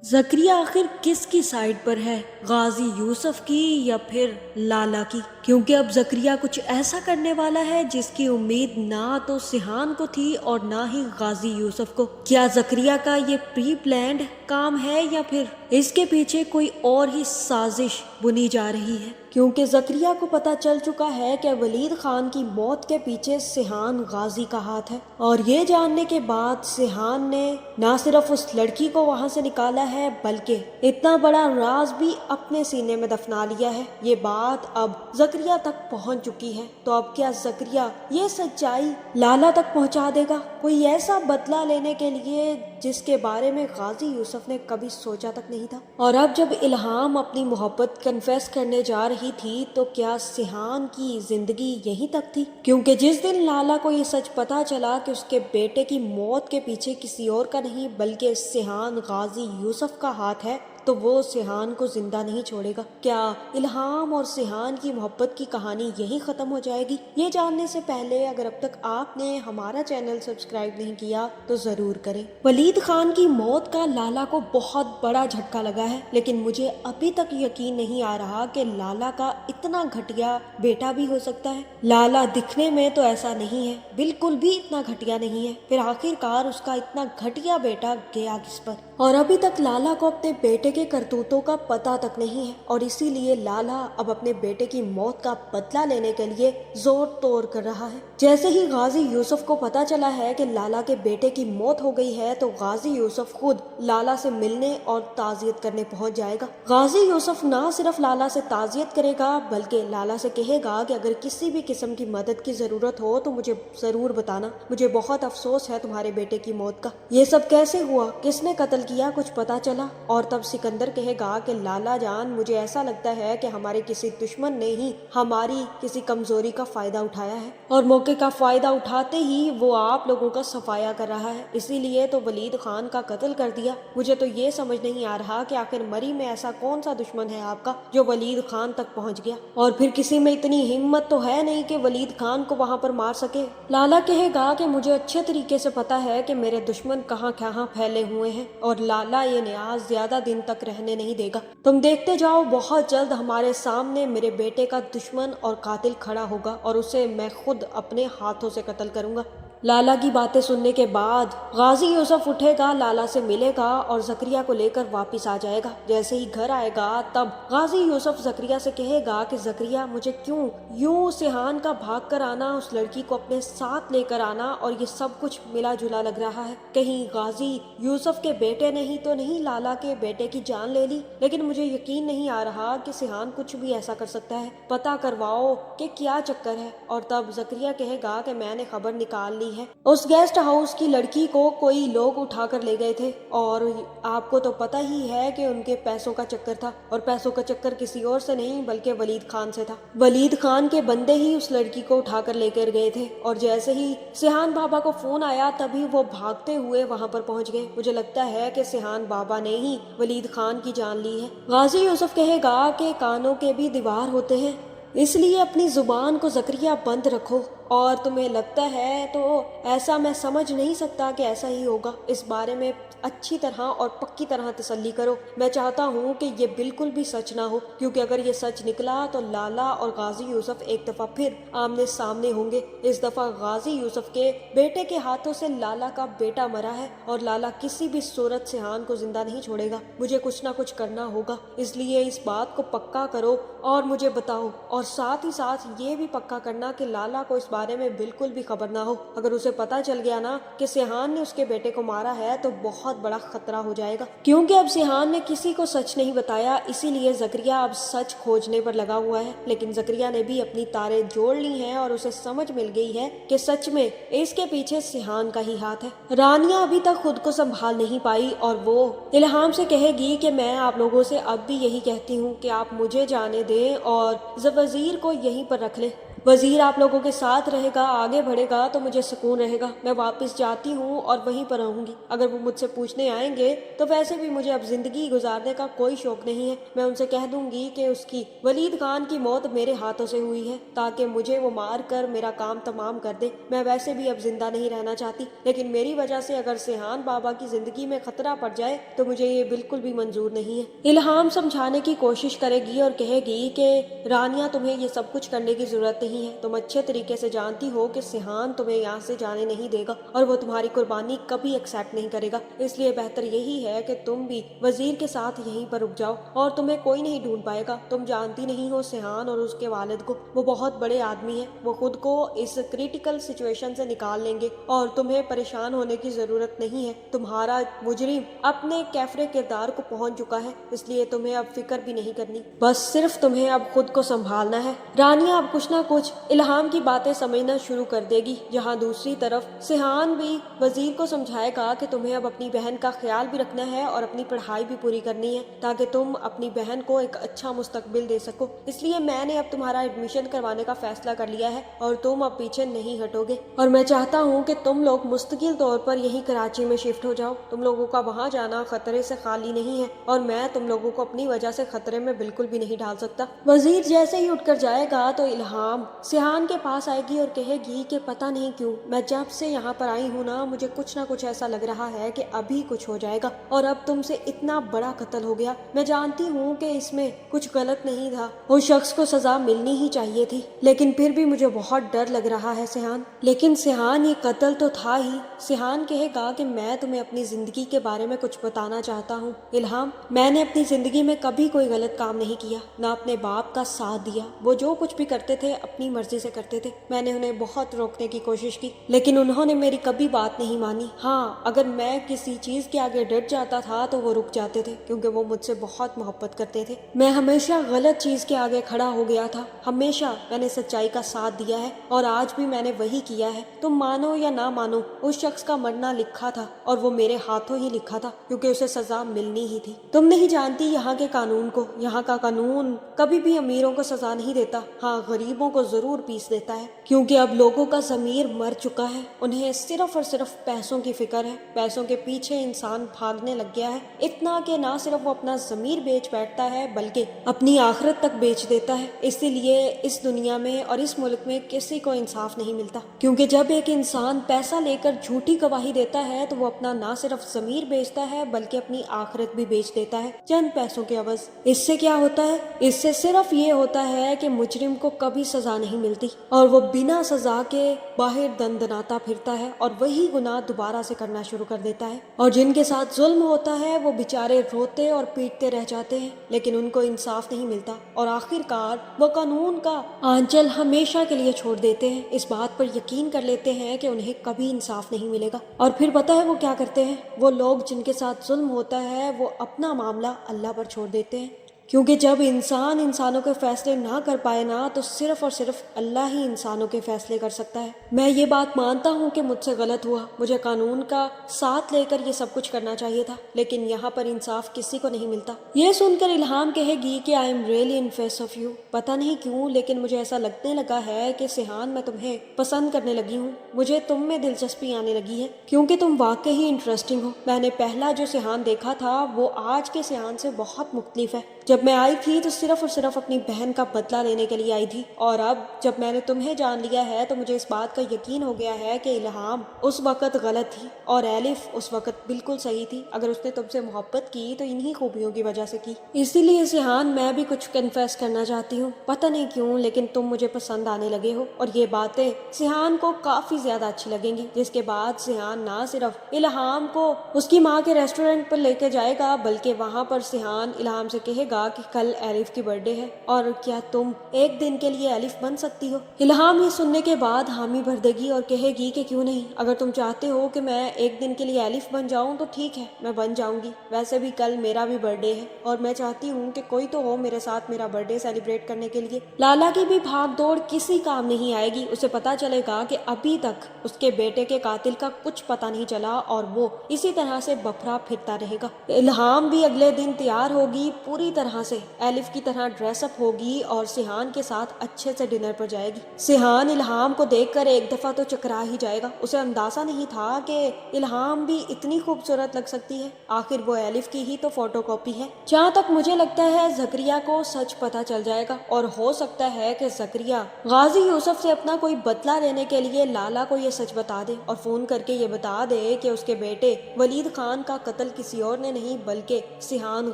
ज़करिया आखिर किस की साइड पर है, गाजी यूसुफ की या फिर लाला की? क्योंकि अब ज़करिया कुछ ऐसा करने वाला है जिसकी उम्मीद ना तो सिहान को थी और ना ही गाजी यूसुफ को। क्या ज़करिया का ये प्री प्लान्ड काम है या फिर इसके पीछे कोई और ही साजिश बुनी जा रही है? क्योंकि ज़करिया को पता चल चुका है कि वलीद खान की मौत के पीछे सिहान गाजी का हाथ है, और ये जानने के बाद सिहान ने ना सिर्फ उस लड़की को वहां से निकाला है बल्कि इतना बड़ा राज भी अपने सीने में दफना लिया है। ये बात अब ज़करिया तक पहुंच चुकी है, तो अब क्या ज़करिया ये सच्चाई लाला तक पहुंचा देगा, कोई ऐसा बदला लेने के लिए जिसके बारे में गाजी यूसुफ ने कभी सोचा तक नहीं था। और अब जब इल्हाम अपनी मोहब्बत कन्फेस करने जा रही थी तो क्या सिहान की जिंदगी यहीं तक थी? क्योंकि जिस दिन लाला को ये सच पता चला कि उसके बेटे की मौत के पीछे किसी और का नहीं बल्कि सिहान गाजी यूसुफ का हाथ है, तो वो सिहान को जिंदा नहीं छोड़ेगा। क्या इल्हाम और सिहान की मोहब्बत की कहानी यहीं खत्म हो जाएगी? ये जानने से पहले अगर अब तक आपने हमारा चैनल सब्सक्राइब नहीं किया तो जरूर करें। वलीद खान की मौत का लाला को बहुत बड़ा झटका लगा है, लेकिन मुझे अभी तक यकीन नहीं आ रहा कि लाला का इतना घटिया बेटा भी हो सकता है। लाला दिखने में तो ऐसा नहीं है, बिल्कुल भी इतना घटिया नहीं है, फिर आखिरकार उसका इतना घटिया बेटा गया किस पर? और अभी तक लाला को अपने बेटे के करतूतों का पता तक नहीं है, और इसीलिए लाला अब अपने बेटे की मौत का बदला लेने के लिए जोर तोड़ कर रहा है। जैसे ही गाजी यूसुफ को पता चला है कि लाला के बेटे की मौत हो गई है तो गाजी यूसुफ खुद लाला से मिलने और ताजियत करने पहुंच जाएगा। गाजी यूसुफ ना सिर्फ लाला से ताजियत करेगा बल्कि लाला से कहेगा कि अगर किसी भी किस्म की मदद की जरूरत हो तो मुझे जरूर बताना, मुझे बहुत अफसोस है तुम्हारे बेटे की मौत का। ये सब कैसे हुआ, किसने कत्ल किया, कुछ पता चला? और तब सिकंदर कहेगा कि लाला जान, मुझे ऐसा लगता है कि हमारे किसी दुश्मन ने ही हमारी किसी कमजोरी का फायदा उठाया है, और मौके का फायदा उठाते ही वो आप लोगों का सफाया कर रहा है, इसीलिए तो वलीद खान का कत्ल कर दिया। मुझे तो ये समझ नहीं आ रहा कि आखिर मरी में ऐसा कौन सा दुश्मन है आपका जो वलीद खान तक पहुंच गया, और फिर किसी में इतनी हिम्मत तो है नहीं कि वलीद खान को वहां पर मार सके। लाला कहेगा कि मुझे अच्छे तरीके से पता है कि मेरे दुश्मन कहाँ कहाँ फैले हुए हैं, और लाला ये न्याज ज्यादा दिन तक रहने नहीं देगा। तुम देखते जाओ, बहुत जल्द हमारे सामने मेरे बेटे का दुश्मन और कातिल खड़ा होगा और उसे मैं खुद अपने हाथों से कत्ल करूंगा। लाला की बातें सुनने के बाद गाजी यूसुफ उठेगा, लाला से मिलेगा और ज़करिया को लेकर वापस आ जाएगा। जैसे ही घर आएगा तब गाजी यूसुफ ज़करिया से कहेगा कि ज़करिया, मुझे क्यों यूं सिहान का भाग कर आना, उस लड़की को अपने साथ लेकर आना और ये सब कुछ मिला जुला लग रहा है। कहीं गाजी यूसुफ के बेटे ने ही तो नहीं लाला के बेटे की जान ले ली? लेकिन मुझे यकीन नहीं आ रहा कि सिहान कुछ भी ऐसा कर सकता है। पता करवाओ कि क्या चक्कर है। और तब ज़करिया कहेगा कि मैंने खबर निकाल ली है, उस गेस्ट हाउस की लड़की को कोई लोग उठा कर ले गए थे, और आपको तो पता ही है कि उनके पैसों का चक्कर था, और पैसों का चक्कर किसी और से नहीं बल्कि वलीद खान से था। वलीद खान के बंदे ही उस लड़की को उठा कर लेकर गए थे, और जैसे ही सिहान बाबा को फोन आया तभी वो भागते हुए वहां पर पहुंच गए। मुझे लगता है कि सिहान बाबा ने ही वलीद खान की जान ली है। गाजी यूसुफ कहेगा कि कानों के भी दीवार होते हैं, इसलिए अपनी जुबान को ज़करिया बंद रखो, और तुम्हें लगता है तो ऐसा मैं समझ नहीं सकता कि ऐसा ही होगा। इस बारे में अच्छी तरह और पक्की तरह तसल्ली करो। मैं चाहता हूँ कि ये बिल्कुल भी सच ना हो, क्योंकि अगर ये सच निकला तो लाला और गाजी यूसुफ एक दफ़ा फिर आमने सामने होंगे। इस दफ़ा गाजी यूसुफ के बेटे के हाथों से लाला का बेटा मरा है, और लाला किसी भी सूरत सिहान को जिंदा नहीं छोड़ेगा। मुझे कुछ ना कुछ करना होगा, इसलिए इस बात को पक्का करो और मुझे बताओ, और साथ ही साथ ये भी पक्का करना कि लाला को इस बारे में बिल्कुल भी खबर ना हो। अगर उसे पता चल गया ना कि सिहान ने उसके बेटे को मारा है तो बहुत बड़ा खतरा हो जाएगा, क्योंकि अब सिहान ने किसी को सच नहीं बताया, इसीलिए ज़करिया अब सच खोजने पर लगा हुआ है। लेकिन ज़करिया ने भी अपनी तारें जोड़ ली हैं और उसे समझ मिल गई है कि सच में इसके पीछे सिहान का ही हाथ है। रानिया अभी तक खुद को संभाल नहीं पाई और वो इल्हाम से कहेगी कि मैं आप लोगों से अब भी यही कहती हूँ कि आप मुझे जाने दें और वजीर को यहीं पर रख ले। वजीर आप लोगों के साथ रहेगा, आगे बढ़ेगा तो मुझे सुकून रहेगा। मैं वापस जाती हूँ और वहीं पर रहूंगी। अगर वो मुझसे पूछने आएंगे तो वैसे भी मुझे अब जिंदगी गुजारने का कोई शौक नहीं है। मैं उनसे कह दूंगी कि उसकी वलीद खान की मौत मेरे हाथों से हुई है ताकि मुझे वो मार कर मेरा काम तमाम कर दे। मैं वैसे भी अब जिंदा नहीं रहना चाहती, लेकिन मेरी वजह से अगर सिहान बाबा की जिंदगी में खतरा पड़ जाए तो मुझे ये बिल्कुल भी मंजूर नहीं है। इल्हाम समझाने की कोशिश करेगी और कहेगी कि रानिया, तुम्हें ये सब कुछ करने की जरूरत नहीं है। तुम अच्छे तरीके से जानती हो कि सिहान तुम्हें यहाँ से जाने नहीं देगा और वो तुम्हारी कुर्बानी कभी एक्सेप्ट नहीं करेगा। इसलिए बेहतर यही है कि तुम भी वजीर के साथ यहीं पर रुक जाओ और तुम्हें कोई नहीं ढूंढ पाएगा। तुम जानती नहीं हो सिहान और उसके वालिद को, वो बहुत बड़े आदमी है। वो खुद को इस क्रिटिकल सिचुएशन से निकाल लेंगे और तुम्हें परेशान होने की जरूरत नहीं है। तुम्हारा मुजरिम अपने कैफरे किरदार को पहुंच चुका है, इसलिए तुम्हें अब फिक्र भी नहीं करनी। बस सिर्फ तुम्हें अब खुद को संभालना है। रानिया अब कुछ ना कुछ इल्हाम की बातें समझना शुरू कर देगी, जहाँ दूसरी तरफ सिहान भी वजीर को समझाएगा कि तुम्हें अब अपनी बहन का ख्याल भी रखना है और अपनी पढ़ाई भी पूरी करनी है ताकि तुम अपनी बहन को एक अच्छा मुस्तकबिल दे सको। इसलिए मैंने अब तुम्हारा एडमिशन करवाने का फैसला कर लिया है और तुम अब पीछे नहीं हटोगे। और मैं चाहता हूँ कि तुम लोग मुस्तकिल तौर पर यही कराची में शिफ्ट हो जाओ। तुम लोगों का वहाँ जाना खतरे से खाली नहीं है और मैं तुम लोगों को अपनी वजह से खतरे में बिल्कुल भी नहीं डाल सकता। वजीर जैसे ही उठकर जाएगा तो इल्हाम सिहान के पास आएगी और कहेगी कि पता नहीं क्यों मैं जब से यहाँ पर आई हूँ ना, मुझे कुछ ना कुछ ऐसा लग रहा है कि अभी कुछ हो जाएगा और अब तुमसे इतना बड़ा कत्ल हो गया। मैं जानती हूँ कि इसमें कुछ गलत नहीं था, उस शख्स को सजा मिलनी ही चाहिए थी, लेकिन फिर भी मुझे बहुत डर लग रहा है सिहान। लेकिन सिहान, ये कत्ल तो था ही। सिहान कहेगा कि मैं तुम्हें अपनी जिंदगी के बारे में कुछ बताना चाहता हूँ। इल्हाम, मैंने अपनी जिंदगी में कभी कोई गलत काम नहीं किया, ना अपने बाप का साथ दिया। वो जो कुछ भी करते थे अपनी मर्जी से करते थे। मैंने उन्हें बहुत रोकने की कोशिश की, लेकिन उन्होंने मेरी कभी बात नहीं मानी। हाँ, अगर मैं किसी चीज के आगे डट जाता था तो वो रुक जाते थे, क्योंकि वो मुझसे बहुत मोहब्बत करते थे। मैं हमेशा गलत चीज के आगे खड़ा हो गया था। हमेशा मैंने सच्चाई का साथ दिया है और आज भी मैंने वही किया है। तुम मानो या ना मानो, उस शख्स का मरना लिखा था और वो मेरे हाथों ही लिखा था, क्योंकि उसे सजा मिलनी ही थी। तुम नहीं जानती यहाँ के कानून को। यहाँ का कानून कभी भी अमीरों को सजा नहीं देता, हाँ गरीबों को जरूर पीस देता है, क्योंकि अब लोगों का ज़मीर मर चुका है। उन्हें सिर्फ और सिर्फ पैसों की फिक्र है। पैसों के पीछे इंसान भागने लग गया है, इतना कि ना सिर्फ वो अपना ज़मीर बेच बैठता है बल्कि अपनी आखिरत तक बेच देता है। इसीलिए इस दुनिया में और इस मुल्क में किसी को इंसाफ नहीं मिलता, क्योंकि जब एक इंसान पैसा लेकर झूठी गवाही देता है तो वो अपना ना सिर्फ ज़मीर बेचता है बल्कि अपनी आखिरत भी बेच देता है चंद पैसों के अवज। इससे क्या होता है? इससे सिर्फ ये होता है कि मुजरिम को कभी सजा नहीं मिलती और वो बिना सजा के बाहर दंदनाता फिरता है और वही गुनाह दोबारा से करना शुरू कर देता है। और जिनके साथ जुल्म होता है वो बेचारे रोते और पीटते रह जाते हैं, लेकिन उनको इंसाफ नहीं मिलता और आखिरकार वो कानून का आंचल हमेशा के लिए छोड़ देते हैं। इस बात पर यकीन कर लेते हैं कि उन्हें कभी इंसाफ नहीं मिलेगा। और फिर पता है वो क्या करते हैं? वो लोग जिनके साथ जुल्म होता है वो अपना मामला अल्लाह पर छोड़ देते हैं, क्योंकि जब इंसान इंसानों के फैसले ना कर पाए ना, तो सिर्फ और सिर्फ अल्लाह ही इंसानों के फैसले कर सकता है। मैं ये बात मानता हूँ कि मुझसे गलत हुआ, मुझे कानून का साथ लेकर ये सब कुछ करना चाहिए था, लेकिन यहाँ पर इंसाफ किसी को नहीं मिलता। ये सुनकर इल्हाम कहेगी कि I am really in face of you. पता नहीं क्यों, लेकिन मुझे ऐसा लगने लगा है कि सिहान, मैं तुम्हें पसंद करने लगी हूँ। मुझे तुम में दिलचस्पी आने लगी है, क्योंकि तुम वाकई ही इंटरेस्टिंग हो। मैंने पहला जो सिहान देखा था वो आज के सिहान से बहुत मुख्तलिफ है। जब मैं आई थी तो सिर्फ और सिर्फ अपनी बहन का बदला लेने के लिए आई थी, और अब जब मैंने तुम्हें जान लिया है तो मुझे इस बात का यकीन हो गया है कि इल्हाम उस वक़्त गलत थी और एलिफ उस वक़्त बिल्कुल सही थी। अगर उसने तुमसे मोहब्बत की तो इन्हीं खूबियों की वजह से की। इसीलिए सिहान, मैं भी कुछ कन्फेस करना चाहती हूँ। पता नहीं क्यों, लेकिन तुम मुझे पसंद आने लगे हो और ये बातें सिहान को काफ़ी ज़्यादा अच्छी लगेंगी। जिसके बाद सिहान ना सिर्फ इल्हाम को उसकी माँ के रेस्टोरेंट पर लेके जाएगा, बल्कि वहाँ पर सिहान इल्हाम से कहेगा कि कल एलिफ की बर्थडे है और क्या तुम एक दिन के लिए एलिफ बन सकती हो। इल्हाम ये सुनने के बाद हामी भर देगी और कहेगी कि क्यों नहीं, अगर तुम चाहते हो कि मैं एक दिन के लिए एलिफ बन जाऊं तो ठीक है, मैं बन जाऊंगी। वैसे भी कल मेरा भी बर्थडे है और मैं चाहती हूँ कि कोई तो हो मेरे साथ मेरा बर्थडे सेलिब्रेट करने के लिए। लाला की भी भाग दौड़ किसी काम नहीं आएगी। उसे पता चलेगा कि अभी तक उसके बेटे के कातिल का कुछ पता नहीं चला और वो इसी तरह से बफरा फिरता रहेगा। इल्हाम भी अगले दिन तैयार होगी, पूरी طرح سے ایلف کی طرح ڈریس اپ ہوگی اور سیحان کے ساتھ اچھے سے ڈنر پر جائے گی۔ سیحان الہام کو دیکھ کر ایک دفعہ تو چکرا ہی جائے گا، اسے اندازہ نہیں تھا کہ الہام بھی اتنی خوبصورت لگ سکتی ہے، آخر وہ ایلف کی ہی تو فوٹو کاپی ہے۔ جہاں تک مجھے لگتا ہے زکریا کو سچ پتا چل جائے گا اور ہو سکتا ہے کہ زکریا غازی یوسف سے اپنا کوئی بدلہ لینے کے لیے لالا کو یہ سچ بتا دے اور فون کر کے یہ بتا دے کہ اس کے بیٹے ولید خان کا قتل کسی اور نے نہیں بلکہ سیحان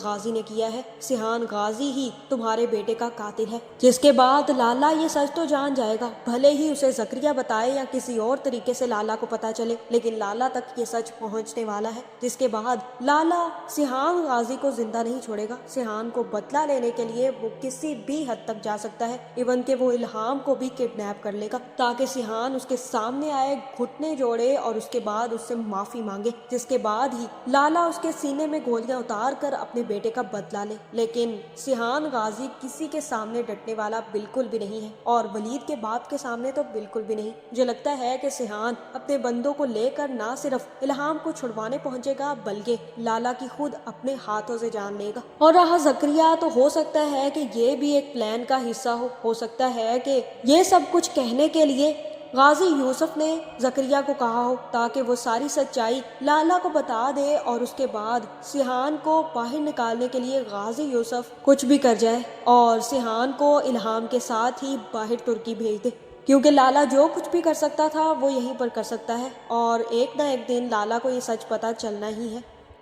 غازی نے کیا ہے، سیحان غازی ہی تمہارے بیٹے کا قاتل ہے۔ جس کے بعد لالا یہ سچ تو جان جائے گا، بھلے ہی اسے زکریا بتائے یا کسی اور طریقے سے لالا کو پتا چلے، لیکن لالا تک یہ سچ پہنچنے والا ہے، جس کے بعد لالا سیحان غازی کو زندہ نہیں چھوڑے گا۔ سیحان کو بدلہ لینے کے لیے وہ کسی بھی حد تک جا سکتا ہے، ایون کہ وہ الہام کو بھی کڈنیپ کر لے گا تاکہ سیحان اس کے سامنے آئے، گھٹنے جوڑے اور اس کے بعد اس سے معافی مانگے، جس کے بعد ہی لالا اس کے سینے میں گولیاں اتار کر اپنے بیٹے کا بدلہ لے۔ لیکن سیحان غازی کسی کے سامنے ڈٹنے والا بالکل بھی نہیں ہے اور ولید کے باپ کے سامنے تو بالکل بھی نہیں۔ مجھے لگتا ہے کہ سیحان اپنے بندوں کو لے کر نہ صرف الہام کو چھڑوانے پہنچے گا بلکہ لالا کی خود اپنے ہاتھوں سے جان لے گا۔ اور رہا زکریا، تو ہو سکتا ہے کہ یہ بھی ایک پلان کا حصہ ہو سکتا ہے کہ یہ سب کچھ کہنے کے لیے غازی یوسف نے زکریا کو کہا ہو تاکہ وہ ساری سچائی لالا کو بتا دے اور اس کے بعد سیحان کو باہر نکالنے کے لیے غازی یوسف کچھ بھی کر جائے اور سیحان کو الہام کے ساتھ ہی باہر ترکی بھیج دے، کیونکہ لالا جو کچھ بھی کر سکتا تھا وہ یہیں پر کر سکتا ہے اور ایک نہ ایک دن لالا کو یہ سچ پتا چلنا ہی ہے۔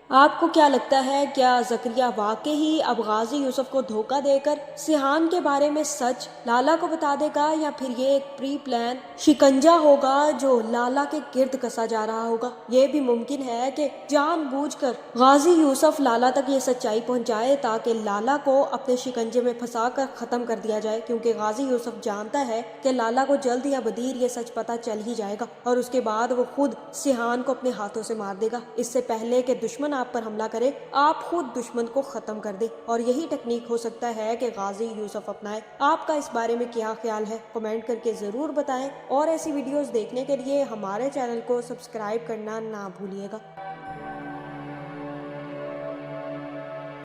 آپ کو کیا لگتا ہے، کیا زکریا واقعی اب غازی یوسف کو دھوکہ دے کر سیحان کے بارے میں سچ لالا کو بتا دے گا یا پھر یہ ایک پری پلان شکنجہ ہوگا جو لالا کے گرد کسا جا رہا ہوگا؟ یہ بھی ممکن ہے کہ جان بوجھ کر غازی یوسف لالا تک یہ سچائی پہنچائے تاکہ لالا کو اپنے شکنجے میں پھنسا کر ختم کر دیا جائے، کیونکہ غازی یوسف جانتا ہے کہ لالا کو جلد یا بدیر یہ سچ پتا چل ہی جائے گا اور اس کے بعد وہ خود سیحان کو اپنے ہاتھوں سے مار دے گا، اس سے پہلے کہ دشمن آپ پر حملہ کرے آپ خود دشمن کو ختم کر دے۔ اور یہی ٹیکنیک ہو سکتا ہے کہ غازی یوسف اپنائے۔ آپ کا اس بارے میں کیا خیال ہے؟ کمنٹ کر کے ضرور بتائیں اور ایسی ویڈیوز دیکھنے کے لیے ہمارے چینل کو سبسکرائب کرنا نہ بھولیے گا۔